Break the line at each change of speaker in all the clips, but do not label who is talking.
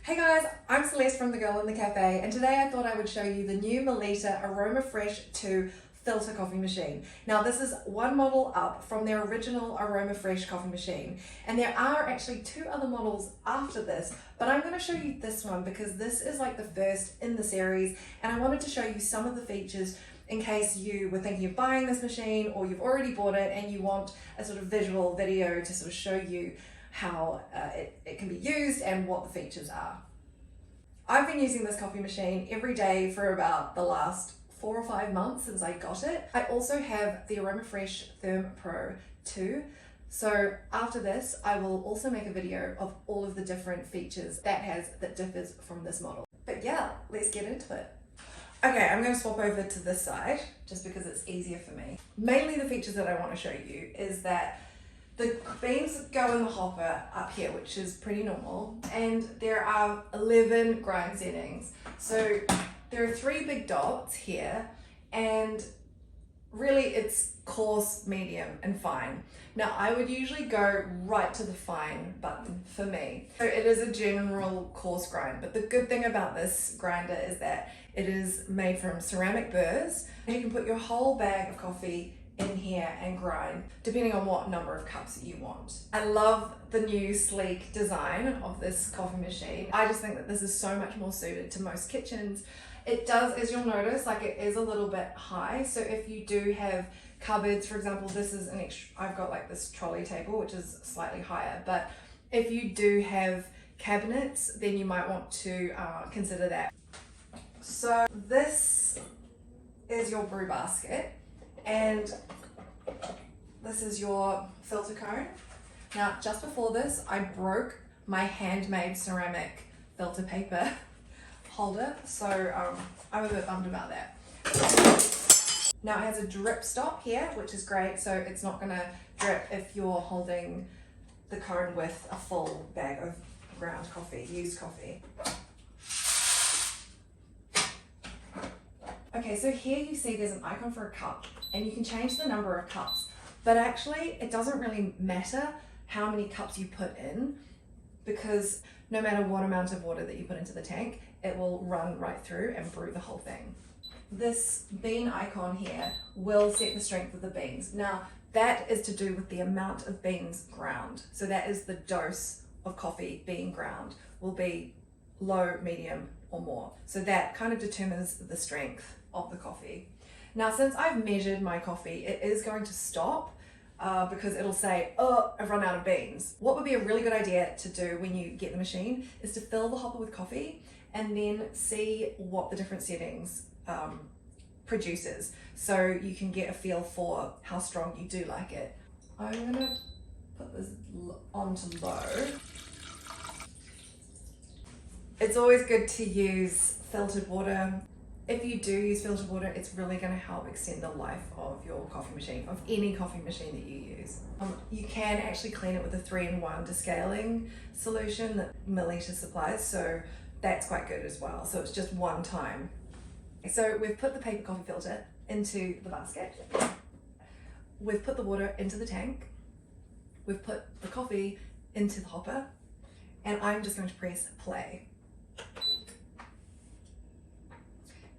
Hey guys, I'm Celeste from The Girl in the Cafe, and today I thought I would show you the new Melita Aroma Fresh 2 filter coffee machine. Now this is one model up from their original Aroma Fresh coffee machine, and there are actually two other models after this, but I'm going to show you this one because this is like the first in the series, and I wanted to show you some of the features in case you were thinking of buying this machine or you've already bought it and you want a sort of visual video to sort of show you how it can be used and what the features are. I've been using this coffee machine every day for about the last 4 or 5 months since I got it. I also have the Aroma Fresh Therm Pro 2. So after this, I will also make a video of all of the different features that differs from this model. But yeah, let's get into it. Okay, I'm going to swap over to this side just because it's easier for me. Mainly the features that I want to show you is that the beans go in the hopper up here, which is pretty normal, and there are 11 grind settings. So there are 3 big dots here, and really it's coarse, medium, and fine. Now I would usually go right to the fine button for me. So it is a general coarse grind, but the good thing about this grinder is that it is made from ceramic burrs. You can put your whole bag of coffee in here and grind depending on what number of cups you want. I love the new sleek design of this coffee machine. I just think that this is so much more suited to most kitchens. It does, as you'll notice, like it is a little bit high, so if you do have cupboards, for example, this is an extra, I've got like this trolley table which is slightly higher, but if you do have cabinets then you might want to consider that. So this is your brew basket, and this is your filter cone. Now, just before this, I broke my handmade ceramic filter paper holder, so I'm a bit bummed about that. Now it has a drip stop here, which is great, so it's not gonna drip if you're holding the cone with a full bag of ground coffee, used coffee. Okay, so here you see there's an icon for a cup, and you can change the number of cups, but actually it doesn't really matter how many cups you put in, because no matter what amount of water that you put into the tank, it will run right through and brew the whole thing. This bean icon here will set the strength of the beans. Now that is to do with the amount of beans ground. So that is the dose of coffee being ground will be low, medium, or more. So that kind of determines the strength of the coffee. Now, since I've measured my coffee, it is going to stop because it'll say, oh, I've run out of beans. What would be a really good idea to do when you get the machine is to fill the hopper with coffee and then see what the different settings produces, so you can get a feel for how strong you do like it. I'm gonna put this onto low. It's always good to use filtered water. If you do use filtered water, it's really going to help extend the life of your coffee machine, of any coffee machine that you use. You can actually clean it with a 3-in-1 descaling solution that Melita supplies, so that's quite good as well. So it's just one time. So we've put the paper coffee filter into the basket. We've put the water into the tank. We've put the coffee into the hopper, and I'm just going to press play.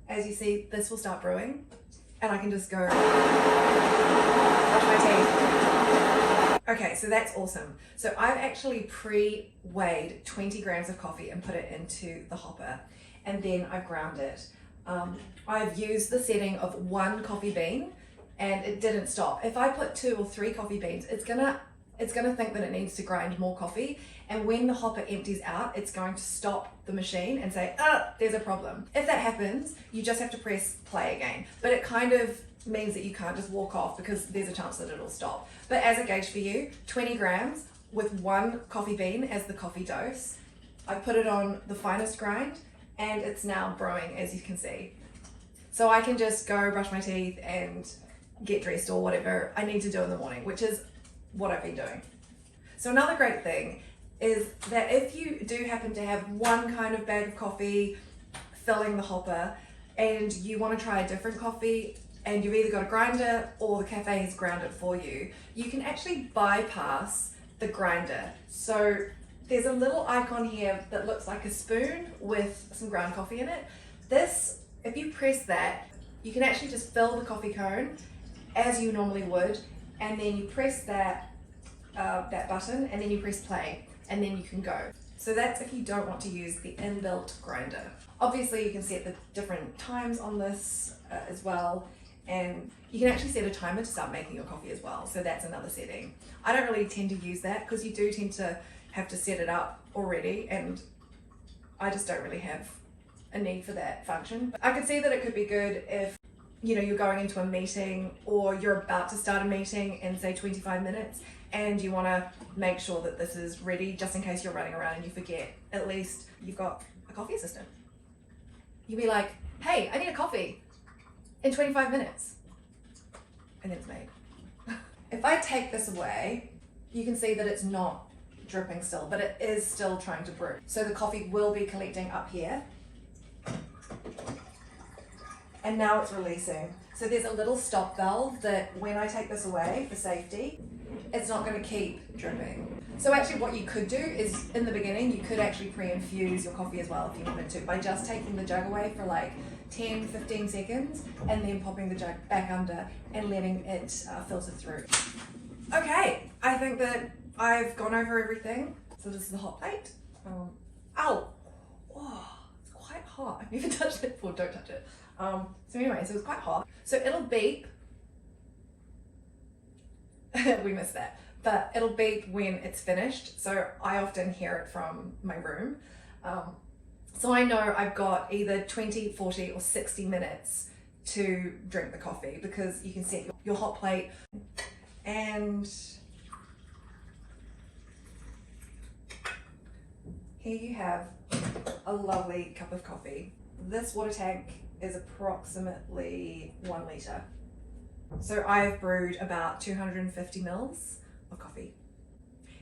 As you see, this will start brewing, and I can just go brush my teeth. Okay, so that's awesome. So I've actually pre-weighed 20 grams of coffee and put it into the hopper, and then I've ground it. I've used the setting of 1 coffee bean, and it didn't stop. If I put 2 or 3 coffee beans, it's gonna think that it needs to grind more coffee, and when the hopper empties out, it's going to stop the machine and say, oh, there's a problem. If that happens, you just have to press play again, but it kind of means that you can't just walk off because there's a chance that it'll stop. But as a gauge for you, 20 grams with 1 coffee bean as the coffee dose. I put it on the finest grind, and it's now brewing, as you can see. So I can just go brush my teeth and get dressed or whatever I need to do in the morning, which is what I've been doing. So another great thing is that if you do happen to have one kind of bag of coffee filling the hopper and you want to try a different coffee and you've either got a grinder or the cafe has ground it for you, you can actually bypass the grinder. So there's a little icon here that looks like a spoon with some ground coffee in it. This, if you press that, you can actually just fill the coffee cone as you normally would, and then you press that button, and then you press play, and then you can go. So that's if you don't want to use the inbuilt grinder. Obviously you can set the different times on this as well, and you can actually set a timer to start making your coffee as well, so that's another setting. I don't really tend to use that because you do tend to have to set it up already, and I just don't really have a need for that function. But I could see that it could be good if you're going into a meeting or you're about to start a meeting in say 25 minutes and you want to make sure that this is ready just in case you're running around and you forget. At least you've got a coffee assistant. You'll be like, hey, I need a coffee in 25 minutes. And then it's made. If I take this away, you can see that it's not dripping still, but it is still trying to brew. So the coffee will be collecting up here. And now it's releasing. So there's a little stop valve that when I take this away for safety, it's not going to keep dripping. So actually what you could do is, in the beginning, you could actually pre-infuse your coffee as well if you wanted to, by just taking the jug away for like 10-15 seconds and then popping the jug back under and letting it filter through. Okay, I think that I've gone over everything. So this is the hot plate. Ow! Oh, it's quite hot. I've never touched it before, don't touch it. So anyway, so it's quite hot. So it'll beep. We missed that. But it'll beep when it's finished. So I often hear it from my room. So I know I've got either 20, 40 or 60 minutes to drink the coffee, because you can set your hot plate and here you have a lovely cup of coffee. This water tank is approximately 1 litre. So I've brewed about 250 mils of coffee.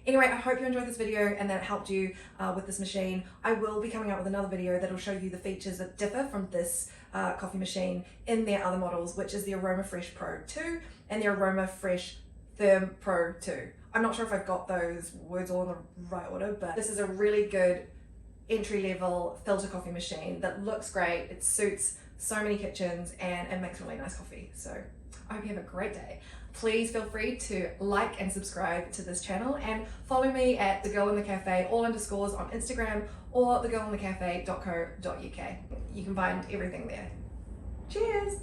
Anyway, I hope you enjoyed this video and that it helped you with this machine. I will be coming out with another video that will show you the features that differ from this coffee machine in their other models, which is the Aroma Fresh Pro 2 and the Aroma Fresh Therm Pro 2. I'm not sure if I've got those words all in the right order, but this is a really good entry-level filter coffee machine that looks great. It suits so many kitchens and it makes really nice coffee. So I hope you have a great day. Please feel free to like and subscribe to this channel and follow me at The Girl in the Cafe, all underscores, on Instagram, or thegirlinthecafe.co.uk. You can find everything there. Cheers!